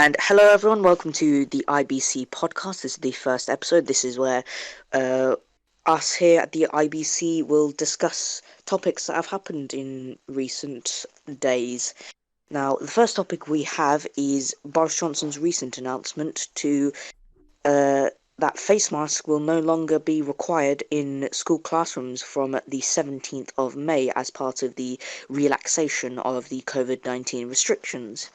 And hello, everyone. Welcome to the IBC Podcast. This is the first episode. This is where us here at the IBC will discuss topics that have happened in recent days. Now, the first topic we have is Boris Johnson's recent announcement that face masks will no longer be required in school classrooms from the 17th of May as part of the relaxation of the COVID-19 restrictions.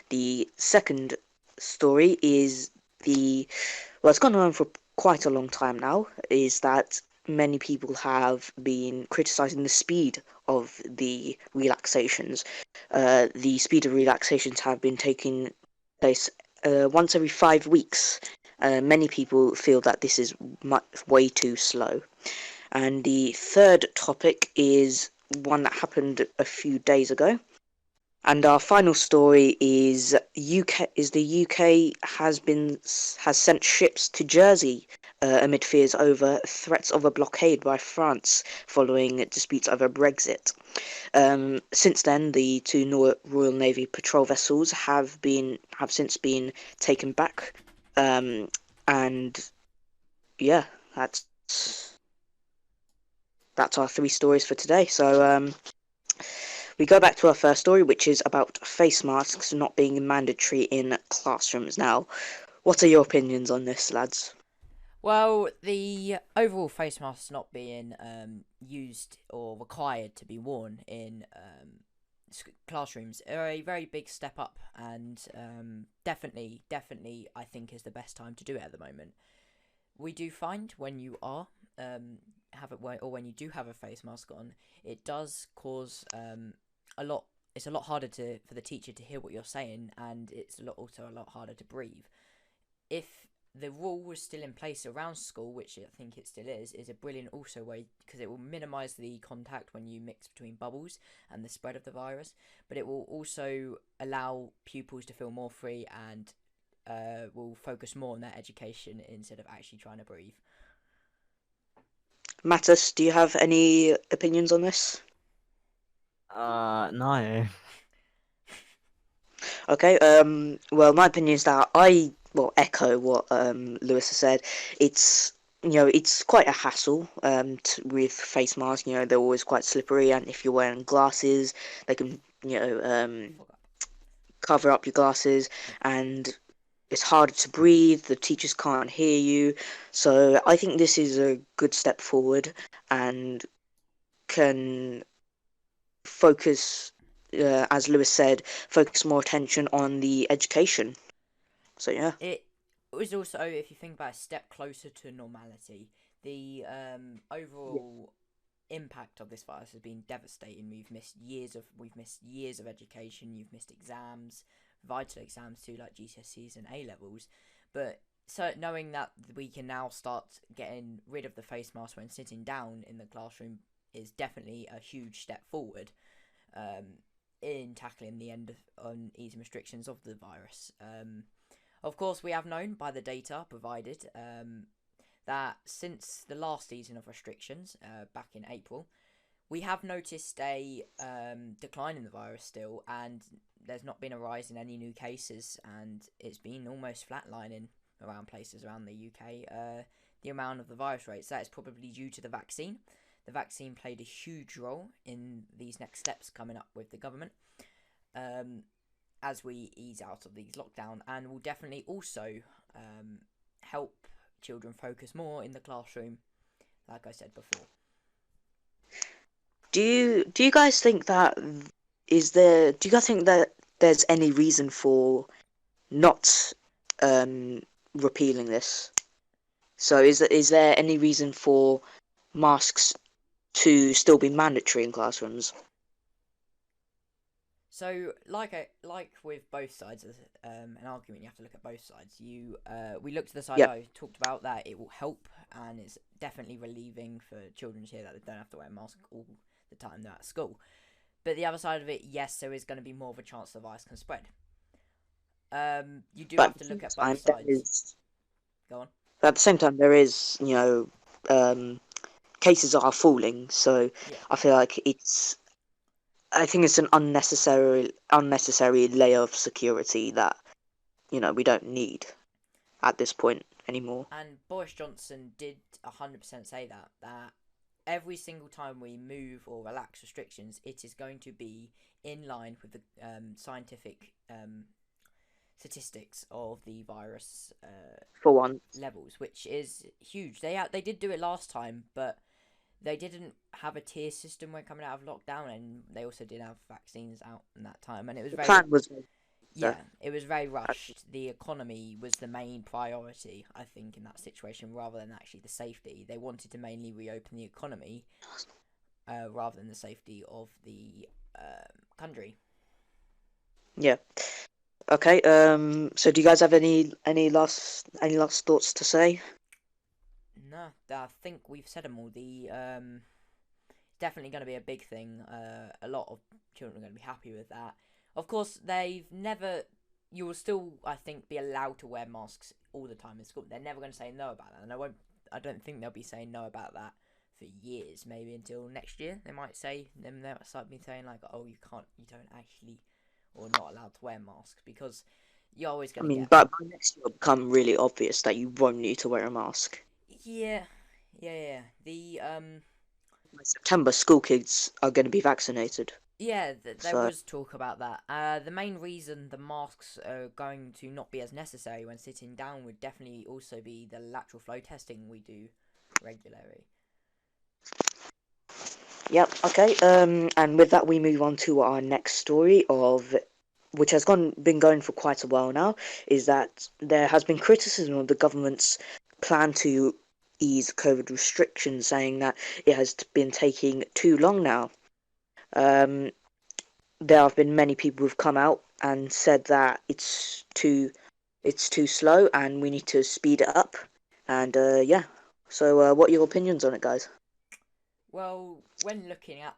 The second story is it's gone on for quite a long time now, is that many people have been criticizing the speed of the relaxations. The speed of relaxations have been taking place once every 5 weeks. Many people feel that this is way too slow. And the third topic is one that happened a few days ago. And our final story is the UK has sent ships to Jersey amid fears over threats of a blockade by France following disputes over Brexit. Since then, the two Royal Navy patrol vessels have since been taken back, and yeah, that's our three stories for today. So we go back to our first story, which is about face masks not being mandatory in classrooms. Now, what are your opinions on this, lads? Well, the overall face masks not being used or required to be worn in classrooms are a very big step up, and definitely, I think is the best time to do it at the moment. We do find when you are when you do have a face mask on, it does cause a lot. It's a lot harder for the teacher to hear what you're saying, and it's also a lot harder to breathe. If the rule was still in place around school, which I think it still is a brilliant also way, because it will minimise the contact when you mix between bubbles and the spread of the virus, but it will also allow pupils to feel more free and will focus more on their education instead of actually trying to breathe. Mattis, do you have any opinions on this? No. Okay, well, my opinion is that I echo what Lewis has said. It's quite a hassle with face masks. They're always quite slippery, and if you're wearing glasses, they can cover up your glasses, and it's harder to breathe. The teachers can't hear you, so I think this is a good step forward and can focus, as Lewis said, focus more attention on the education. So yeah. It was also, if you think about it, a step closer to normality. The overall impact of this virus has been devastating. We've missed years of education. You've missed exams, vital exams too, like GCSEs and A levels. But so knowing that we can now start getting rid of the face mask when sitting down in the classroom is definitely a huge step forward in tackling the end on easing restrictions of the virus. Of course, we have known by the data provided that since the last easing of restrictions back in April, we have noticed a decline in the virus still, and there's not been a rise in any new cases, and it's been almost flatlining around places around the UK. The amount of the virus rates, that is probably due to the vaccine. The vaccine played a huge role in these next steps coming up with the government as we ease out of these lockdown, and will definitely also help children focus more in the classroom, like I said before. Do you guys think that do you guys think that there's any reason for not repealing this? So is there any reason for masks to still be mandatory in classrooms? So, like with both sides of an argument, you have to look at both sides. We looked at the side I talked about, that it will help, and it's definitely relieving for children to hear that they don't have to wear a mask all the time they're at school. But the other side of it, yes, there is going to be more of a chance the virus can spread. You do have to look at both sides. Go on. But at the same time, there is, cases are falling, so yeah. I feel like I think it's an unnecessary layer of security that we don't need at this point anymore. And Boris Johnson did 100% say that every single time we move or relax restrictions, it is going to be in line with the scientific statistics of the virus For once. levels, which is huge. They did do it last time, but they didn't have a tier system when coming out of lockdown, and they also didn't have vaccines out in that time, and it was The very plan was it was very rushed. The economy was the main priority, I think, in that situation, rather than actually the safety. They wanted to mainly reopen the economy rather than the safety of the country. Yeah. Okay. So do you guys have any last thoughts to say? No, I think we've said them all. The definitely going to be a big thing. A lot of children are going to be happy with that. Of course, they've never. You will still, I think, be allowed to wear masks all the time in school. They're never going to say no about that, and I don't think they'll be saying no about that for years. Maybe until next year, they might say. Then they might start being saying like, "Oh, you don't actually, or not allowed to wear masks," because you're always I going to mean, get. but by next year it'll become really obvious that you won't need to wear a mask. Yeah. By September, school kids are going to be vaccinated. Yeah, there So, was talk about that. The main reason the masks are going to not be as necessary when sitting down would definitely also be the lateral flow testing we do regularly. yep, okay. And with that, we move on to our next story which has been going for quite a while now, is that there has been criticism of the government's plan to ease COVID restrictions, saying that it has been taking too long now. Um, there have been many people who've come out and said that it's too slow and we need to speed it up. And yeah, so what are your opinions on it, guys? Well, when looking at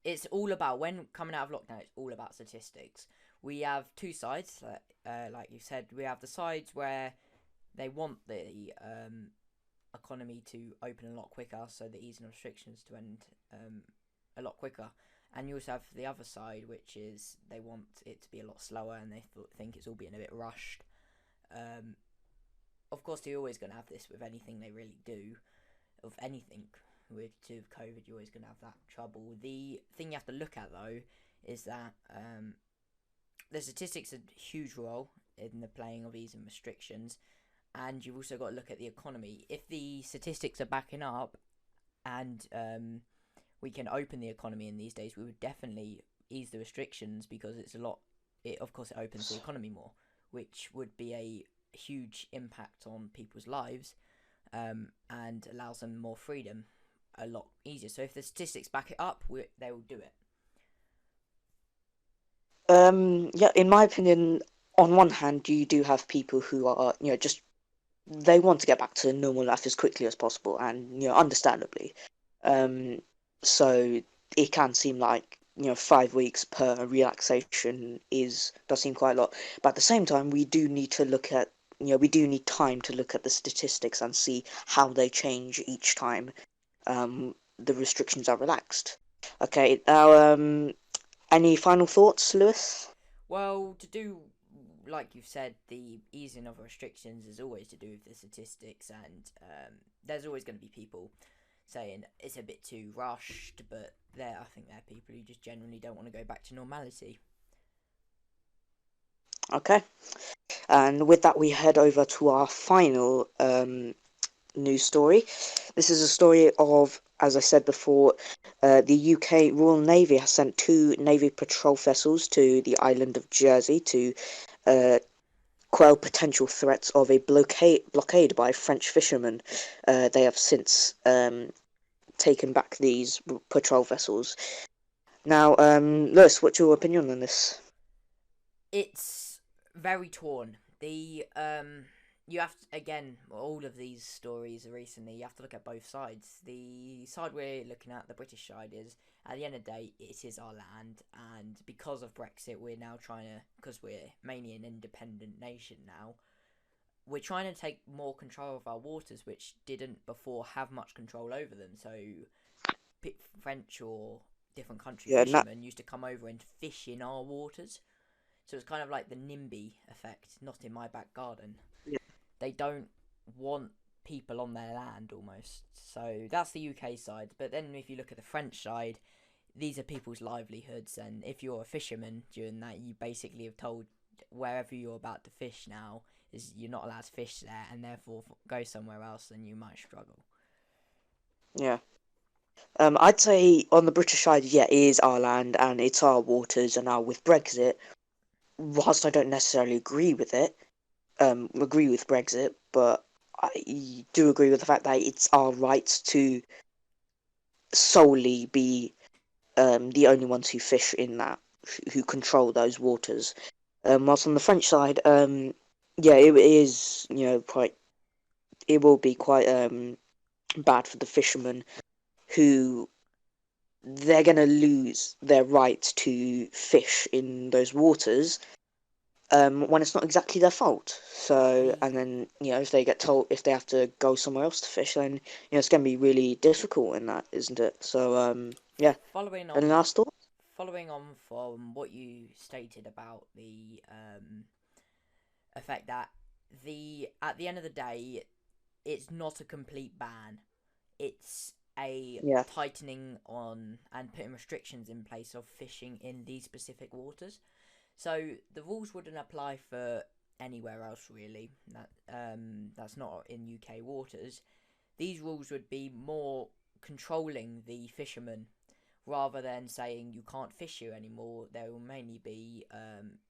it's all about when coming out of lockdown. It's all about statistics. We have two sides, like you said. We have the sides where they want the economy to open a lot quicker, so the easing of restrictions to end a lot quicker. And you also have the other side, which is they want it to be a lot slower, and they think it's all being a bit rushed. Um, of course, you're always going to have this with anything they really do, of anything with COVID. You're always going to have that trouble. The thing you have to look at though is that the statistics are a huge role in the playing of easing restrictions, and you've also got to look at the economy. If the statistics are backing up, and we can open the economy in these days, we would definitely ease the restrictions because it's a lot. Of course, it opens the economy more, which would be a huge impact on people's lives, and allows them more freedom, a lot easier. So if the statistics back it up, they will do it. Yeah, in my opinion, on one hand, you do have people who are, just they want to get back to normal life as quickly as possible, and understandably. Um, so it can seem like 5 weeks per relaxation does seem quite a lot. But at the same time, we do need to look at we do need time to look at the statistics and see how they change each time the restrictions are relaxed. Okay, now any final thoughts, Lewis? Well, to do like you've said, the easing of restrictions is always to do with the statistics, and there's always going to be people saying it's a bit too rushed, but I think there are people who just generally don't want to go back to normality. Okay, and with that, we head over to our final news story. This is a story of, as I said before, the UK Royal Navy has sent two Navy patrol vessels to the island of Jersey to uh, quell potential threats of a blockade by French fishermen. They have since taken back these patrol vessels. Now, Lewis, what's your opinion on this? It's very torn. You have to, again, all of these stories recently, you have to look at both sides. The side we're looking at, the British side, is at the end of the day, it is our land, and because of Brexit, we're now trying to, because we're mainly an independent nation now, we're trying to take more control of our waters, which didn't before have much control over them. So French or different country Yeah, fishermen used to come over and fish in our waters. So it's kind of like the NIMBY effect, not in my back garden. Yeah. They don't want people on their land almost. So that's the UK side. But then if you look at the French side, these are people's livelihoods, and if you're a fisherman during that, you basically have told wherever you're about to fish now is you're not allowed to fish there, and therefore go somewhere else, and you might struggle. Yeah. I'd say on the British side, yeah, it is our land and it's our waters, and now with Brexit, whilst I don't necessarily agree with it, agree with Brexit, but I do agree with the fact that it's our right to solely be the only ones who fish in that, who control those waters. Whilst on the French side, yeah, it is, quite, it will be quite bad for the fishermen who they're going to lose their right to fish in those waters when it's not exactly their fault. So, The and then, if they get told, if they have to go somewhere else to fish, then, it's going to be really difficult in that, isn't it? So, yeah. following Any on last thoughts? following on from what you stated about the effect that the at the end of the day, it's not a complete ban. It's a Yeah. tightening on and putting restrictions in place of fishing in these specific waters. So the rules wouldn't apply for anywhere else really. That's not in UK waters. These rules would be more controlling the fishermen rather than saying you can't fish here anymore. There will mainly be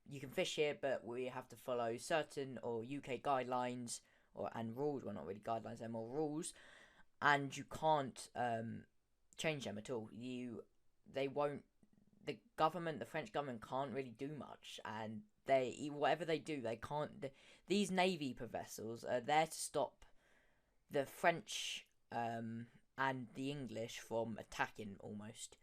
you can fish here, but we have to follow certain or UK guidelines or and rules. Well, not really guidelines; they're more rules, and you can't change them at all. They won't. The French government can't really do much, and whatever they do, they can't. These navy vessels are there to stop the French and the English from attacking almost.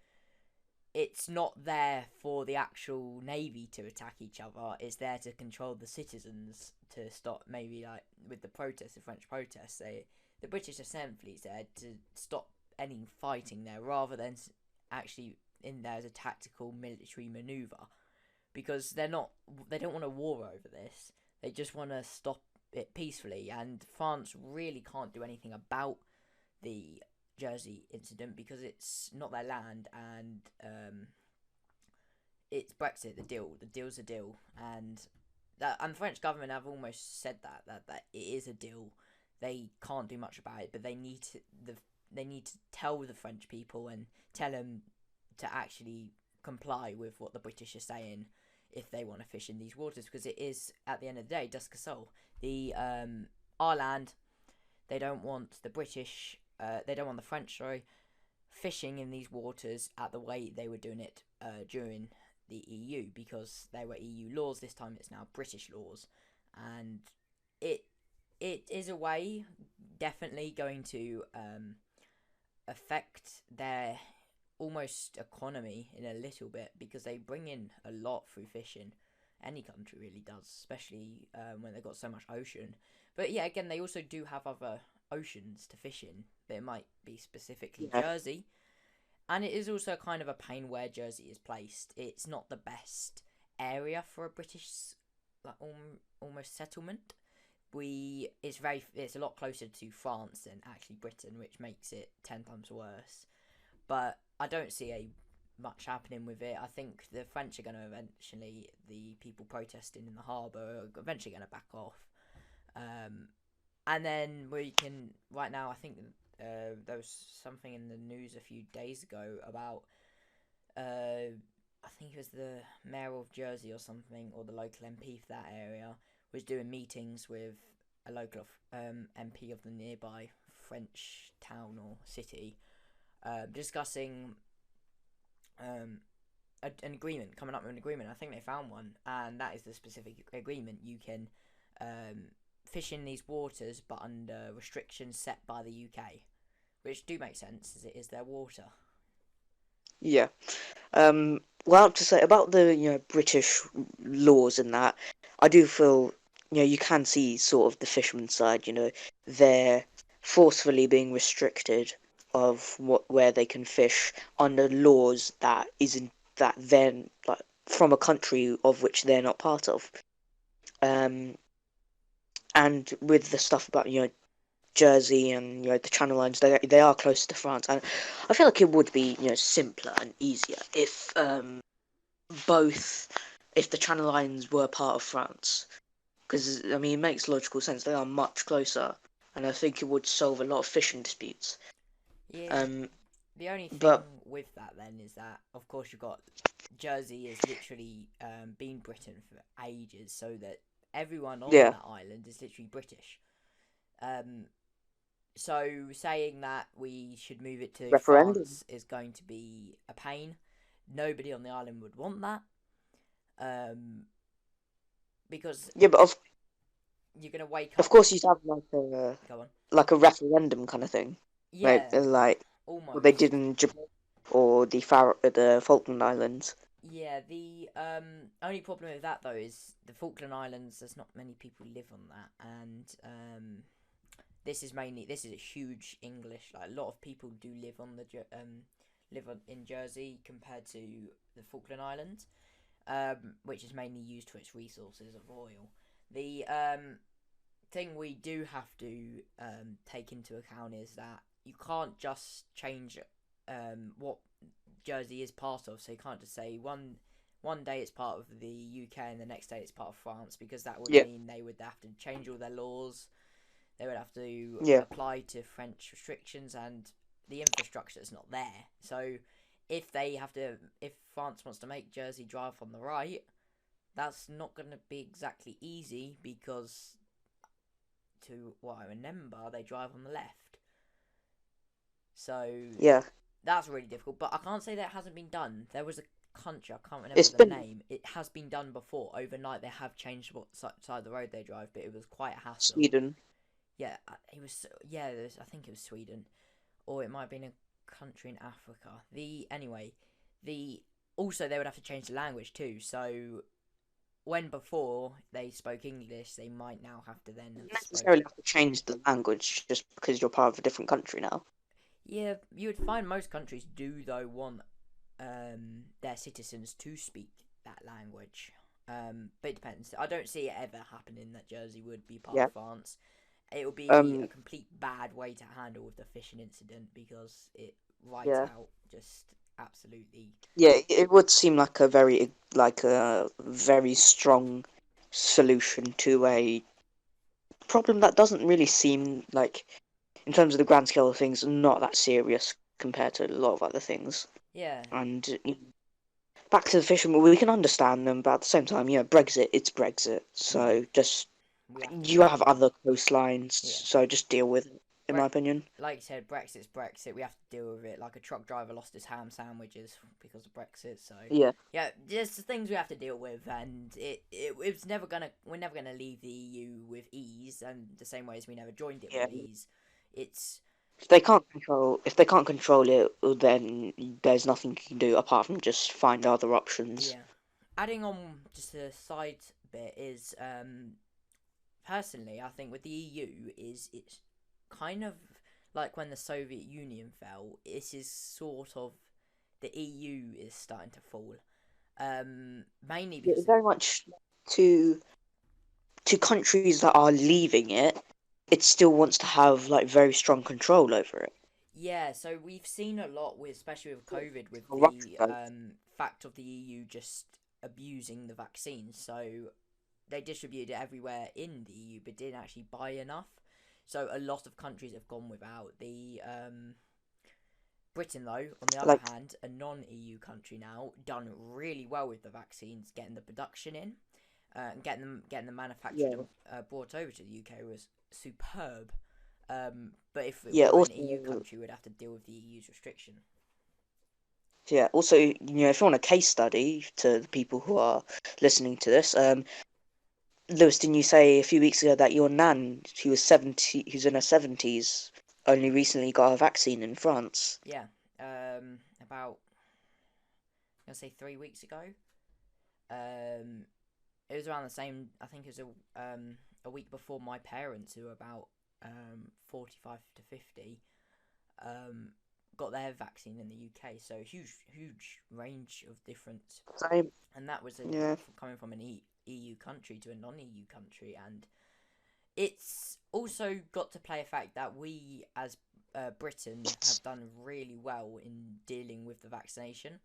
It's not there for the actual navy to attack each other. It's there to control the citizens to stop maybe like with the French protests. The British Assembly's there to stop any fighting there rather than actually in there as a tactical military maneuver because they don't want a war over this. They just want to stop it peacefully, and France really can't do anything about the Jersey incident because it's not their land, and it's Brexit. The deal's a deal, and the French government have almost said that it is a deal. They can't do much about it, but they need to tell the French people and tell them to actually comply with what the British are saying if they want to fish in these waters, because it is at the end of the day Dusk Castle, the our land. They don't want the British. They don't want the French, sorry, fishing in these waters at the way they were doing it during the EU, because they were EU laws. This time it's now British laws, and it is a way definitely going to affect their almost economy in a little bit, because they bring in a lot through fishing. Any country really does, especially when they've got so much ocean. But yeah, again, they also do have other oceans to fish in, but it might be specifically Yeah. Jersey. And it is also kind of a pain where Jersey is placed. It's not the best area for a British like almost settlement. It's a lot closer to France than actually Britain, which makes it 10 times worse. But I don't see much happening with it. I think the French are going to eventually, the people protesting in the harbour are eventually going to back off. And then right now, I think there was something in the news a few days ago about, I think it was the mayor of Jersey or something, or the local MP for that area, was doing meetings with a local MP of the nearby French town or city, discussing an agreement, coming up with an agreement. I think they found one, and that is the specific agreement. You can fish in these waters, but under restrictions set by the UK, which do make sense as it is their water. Yeah. Well, to say about the British laws and that, I do feel you can see sort of the fisherman's side. They're forcefully being restricted of where they can fish under laws that isn't that then like from a country of which they're not part of. And with the stuff about Jersey and the Channel Islands, they are close to France, and I feel like it would be simpler and easier if both if the Channel Islands were part of France, because I mean it makes logical sense. They are much closer, and I think it would solve a lot of fishing disputes. Yeah. The only thing But with that then is that, of course, you've got Jersey has literally been Britain for ages, so that everyone on yeah, that island is literally British. So saying that we should move it to referendum. France is going to be a pain. Nobody on the island would want that, because Yeah, but you're gonna wake of up. course you'd have like Go on. a referendum kind of thing, Yeah, like what they did almost. in Japan or the Falkland Islands. Yeah, the only problem with that though is the Falkland Islands. There's not many people live on that, and this is a huge English. Like a lot of people do live on in Jersey compared to the Falkland Islands, which is mainly used for its resources of oil. The thing we do have to take into account is that you can't just change what Jersey is part of. So you can't just say one day it's part of the UK and the next day it's part of France, because that would Yeah, mean they would have to change all their laws. They would have to yeah, apply to French restrictions, and the infrastructure is not there. So if France wants to make Jersey drive on the right, that's not going to be exactly easy, because to what I remember, they drive on the left. So yeah. that's really difficult. But I can't say that it hasn't been done. There was a country, I can't remember It's the been name. It has been done before. Overnight, they have changed what side of the road they drive, but it was quite a hassle. Sweden. Yeah, it was. Yeah, I think it was Sweden, or it might have been a country in Africa. Also they would have to change the language too. So when before they spoke English, they might now have to then You don't spoke. necessarily have to change the language just because you're part of a different country now. Yeah, you would find most countries do though want their citizens to speak that language. But it depends. I don't see it ever happening that Jersey would be part Yeah. of France. It would be a Um. complete bad way to handle with the fishing incident, because it wipes Yeah. out just absolutely. Yeah. It would seem like a very strong solution to a problem that doesn't really seem like, in terms of the grand scale of things, not that serious compared to a lot of other things. Yeah, And back to the fishermen, we can understand them, but at the same time, Brexit, it's Brexit. yeah. So just We have to you deal have with it. other coastlines, Yeah. so just deal with it, in my opinion. Like you said, Brexit's Brexit. We have to deal with it. Like a truck driver lost his ham sandwiches because of Brexit. So Yeah, yeah, just things we have to deal with, and it's never gonna we're never gonna leave the EU with ease, and the same way as we never joined it yeah. with ease. It's If they can't control it, then there's nothing you can do apart from just find other options. yeah. Adding on just a side bit is personally, I think with the EU is it's kind of like when the Soviet Union fell. This is sort of the EU is starting to fall. Mainly Yeah, because very much to countries that are leaving it, it still wants to have like very strong control over it. yeah, so we've seen a lot with, especially with COVID, with Corruption, the though. fact of the EU just abusing the vaccines. So they distributed it everywhere in the EU, but didn't actually buy enough. So a lot of countries have gone without. The Britain, though, on the other Like, hand, a non-EU country now, done really well with the vaccines, getting the production in, and getting them manufactured yeah, and brought over to the UK was superb. But if it yeah. were an EU Also, country, we'd have to deal with the EU's restriction. yeah. Also, if you want a case study to the people who are listening to this, Lewis, didn't you say a few weeks ago that your nan, who's in her 70s, only recently got a vaccine in France? Yeah, about I'm gonna say 3 weeks ago. Um, it was around the same. I think it was a week before my parents, who were about 45 to 50, got their vaccine in the UK. So huge range of different, Same. and that was Yeah. coming from an EU country to a non-EU country, and it's also got to play a fact that we as Britain have done really well in dealing with the vaccination,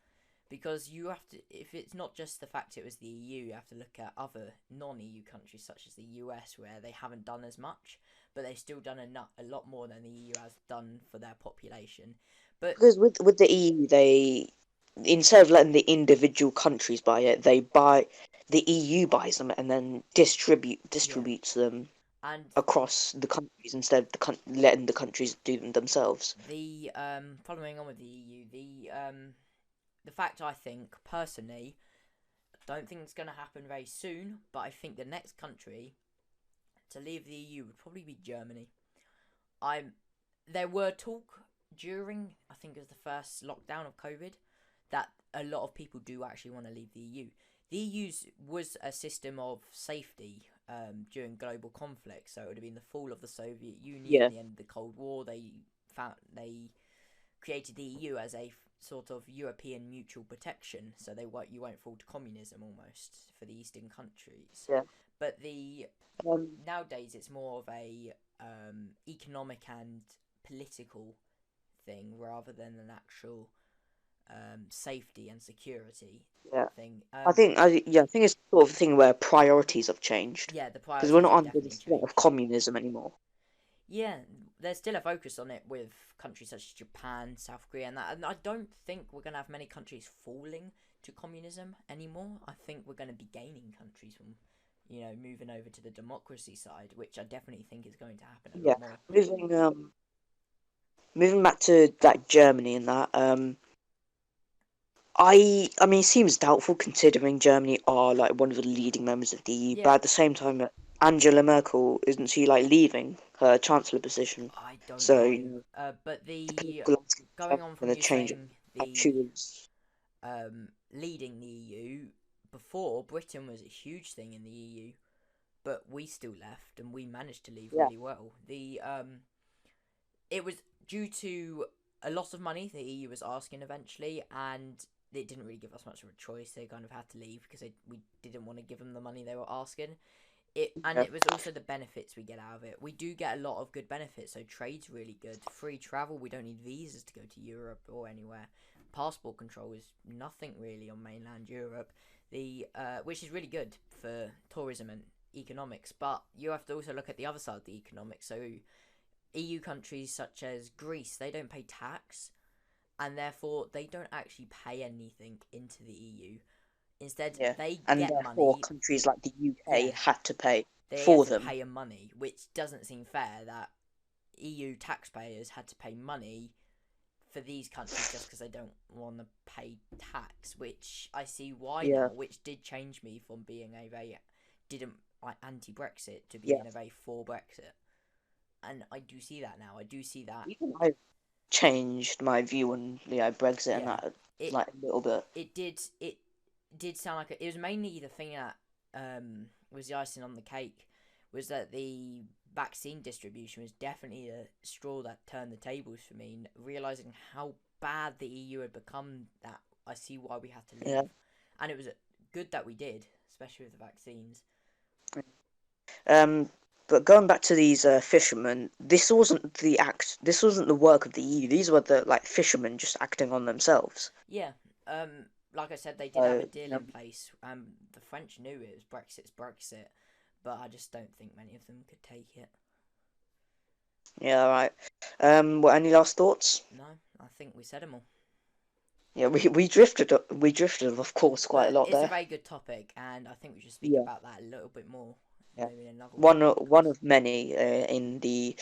because you have to, if it's not just the fact it was the EU, you have to look at other non-EU countries such as the US, where they haven't done as much, but they've still done a lot more than the EU has done for their population. But Because with the EU, they, instead of letting the individual countries buy it, the EU buys them and then yeah, distributes them and across the countries instead of letting the countries do them themselves. the following on with the EU, the fact, I think personally, don't think it's going to happen very soon, but I think the next country to leave the EU would probably be Germany. There were talk during, I think it was the first lockdown of COVID, that a lot of people do actually want to leave the EU. The EU was a system of safety during global conflict, so it would have been the fall of the Soviet Union, Yeah, the end of the Cold War. They created the EU as a sort of European mutual protection, so you won't fall to communism almost for the Eastern countries. yeah. But the Um, nowadays it's more of a economic and political thing rather than an actual safety and security yeah. thing. I think it's the sort of thing where priorities have changed Yeah, the because we're priorities not have under the definitely threat of changed. communism anymore. Yeah, there's still a focus on it with countries such as Japan, South Korea, and that. And I don't think we're gonna have many countries falling to communism anymore. I think we're gonna be gaining countries from, moving over to the democracy side, which I definitely think is going to happen a Yeah, lot more. moving back to like Germany and that. I mean, it seems doubtful considering Germany are like one of the leading members of the EU, Yeah, but at the same time, Angela Merkel isn't she like leaving her chancellor position? I don't So know. But the the political landscape going is on from going to you change. saying How she the was, leading the EU, before Britain was a huge thing in the EU, but we still left and we managed to leave yeah, really well. It was due to a lot of money the EU was asking eventually, and it didn't really give us much of a choice. They kind of had to leave because we didn't want to give them the money they were asking. And yeah, it was also the benefits we get out of it. We do get a lot of good benefits. So trade's really good. Free travel. We don't need visas to go to Europe or anywhere. Passport control is nothing really on mainland Europe. Which is really good for tourism and economics. But you have to also look at the other side of the economics. So EU countries such as Greece, they don't pay tax, and therefore they don't actually pay anything into the EU. Instead, yeah, they and get therefore money. countries like the UK Yeah, had to pay they had for to them. pay a money, which doesn't seem fair that EU taxpayers had to pay money for these countries just because they don't want to pay tax, which I see why Yeah, now, which did change me from being a very didn't like anti-Brexit to yeah. being a very for Brexit, and I do see that now. I do see that. Even I've changed my view on Brexit and Yeah, that it like a little bit. it did sound like it was mainly the thing that was the icing on the cake, was that the vaccine distribution was definitely a straw that turned the tables for me. Realizing how bad the EU had become, that I see why we had to Yeah. leave, and it was good that we did, especially with the vaccines. Um, but going back to these fishermen, This wasn't the work of the EU. These were the like fishermen just acting on themselves. Yeah, like I said, they did have a So deal in place. The French knew it was Brexit's Brexit, but I just don't think many of them could take it. yeah, all right. What any last thoughts? No, I think we said them all. Yeah, we drifted of course quite a But lot it's a there. very good topic, and I think we should speak Yeah, about that a little bit more, yeah. maybe in another One podcast. of many in the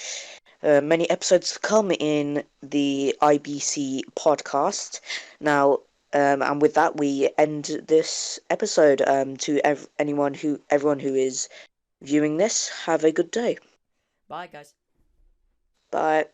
many episodes to come in the IBC podcast. Now, and with that, we end this episode. To everyone who is viewing this, have a good day. Bye, guys. Bye.